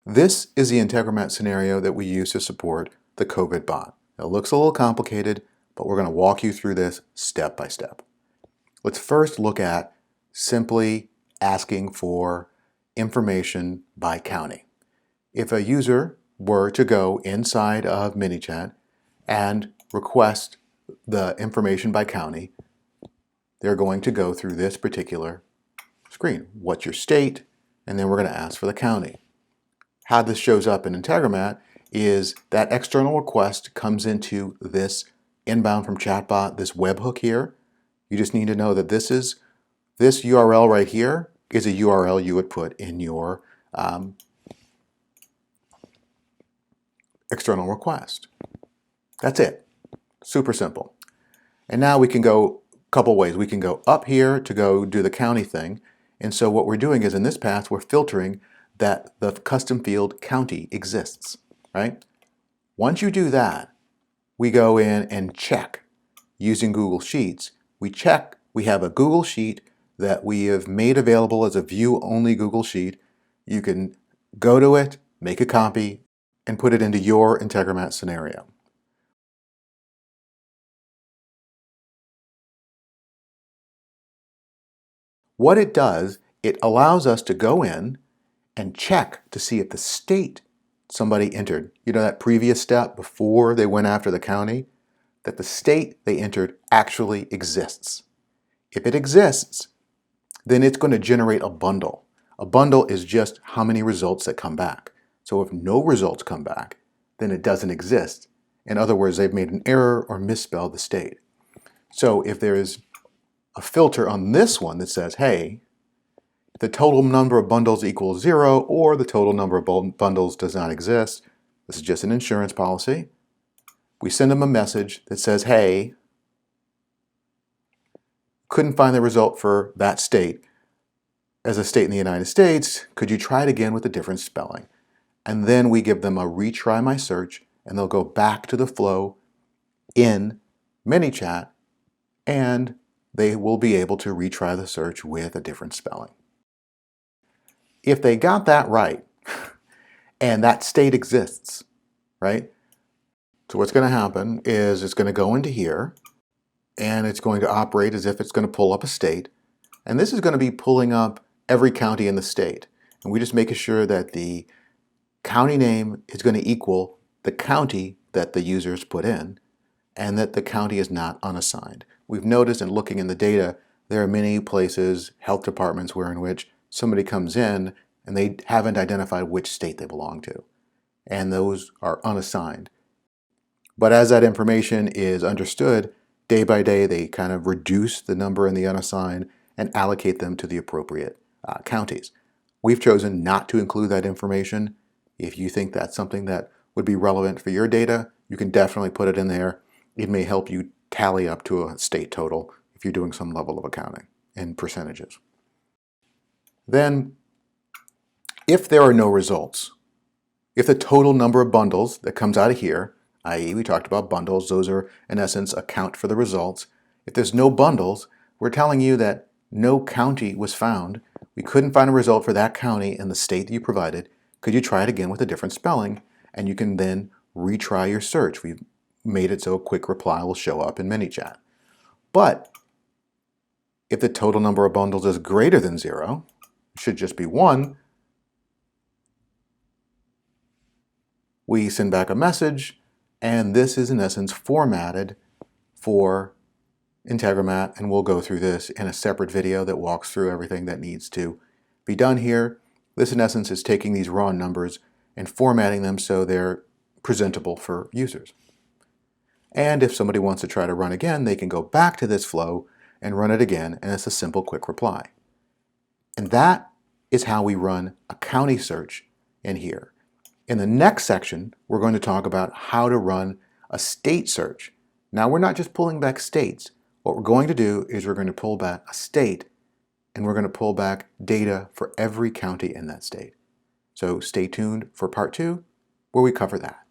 This is the Integromat scenario that we use to support the COVID bot. It looks a little complicated, but we're going to walk you through this step by step. Let's first look at simply asking for information by county. If a user were to go inside of ManyChat and request the information by county, they're going to go through this particular screen. What's your state? And then we're going to ask for the county. How this shows up in Integromat is that external request comes into this inbound from chatbot, this webhook here. You just need to know that this URL right here is a URL you would put in your external request. That's it. Super simple. And now we can go a couple ways. We can go up here to go do the county thing. And so what we're doing is in this path, we're filtering that the custom field county exists, right? Once you do that, we go in and check using Google Sheets. We check, we have a Google Sheet that we have made available as a view-only Google Sheet. You can go to it, make a copy, and put it into your Integromat scenario. What it does, it allows us to go in and check to see if the state somebody entered, you know, that previous step before they went after the county, that the state they entered actually exists. If it exists, then it's going to generate a bundle. A bundle is just how many results that come back. So if no results come back, then it doesn't exist. In other words, they've made an error or misspelled the state. So if there is a filter on this one that says, hey, the total number of bundles equals 0 or the total number of bundles does not exist. This is just an insurance policy. We send them a message that says, hey, couldn't find the result for that state as a state in the United States. Could you try it again with a different spelling? And then we give them a retry my search and they'll go back to the flow in ManyChat and they will be able to retry the search with a different spelling. If they got that right, and that state exists, right? So what's going to happen is it's going to go into here, and it's going to operate as if it's going to pull up a state. And this is going to be pulling up every county in the state. And we just making sure that the county name is going to equal the county that the users put in, and that the county is not unassigned. We've noticed in looking in the data, there are many places, health departments, where in which somebody comes in and they haven't identified which state they belong to. And those are unassigned. But as that information is understood, day by day, they kind of reduce the number in the unassigned and allocate them to the appropriate counties. We've chosen not to include that information. If you think that's something that would be relevant for your data, you can definitely put it in there. It may help you tally up to a state total if you're doing some level of accounting in percentages. Then, if there are no results, if the total number of bundles that comes out of here, i.e. we talked about bundles, those are in essence account for the results. If there's no bundles, we're telling you that no county was found. We couldn't find a result for that county in the state that you provided. Could you try it again with a different spelling? And you can then retry your search. We've made it so a quick reply will show up in ManyChat. But if the total number of bundles is greater than 0, it should just be 1, we send back a message, and this is in essence formatted for Integromat, and we'll go through this in a separate video that walks through everything that needs to be done here. This in essence is taking these raw numbers and formatting them so they're presentable for users. And if somebody wants to try to run again, they can go back to this flow and run it again, and it's a simple quick reply. And that is how we run a county search in here. In the next section, we're going to talk about how to run a state search. Now, we're not just pulling back states. What we're going to do is we're going to pull back a state, and we're going to pull back data for every county in that state. So stay tuned for part 2, where we cover that.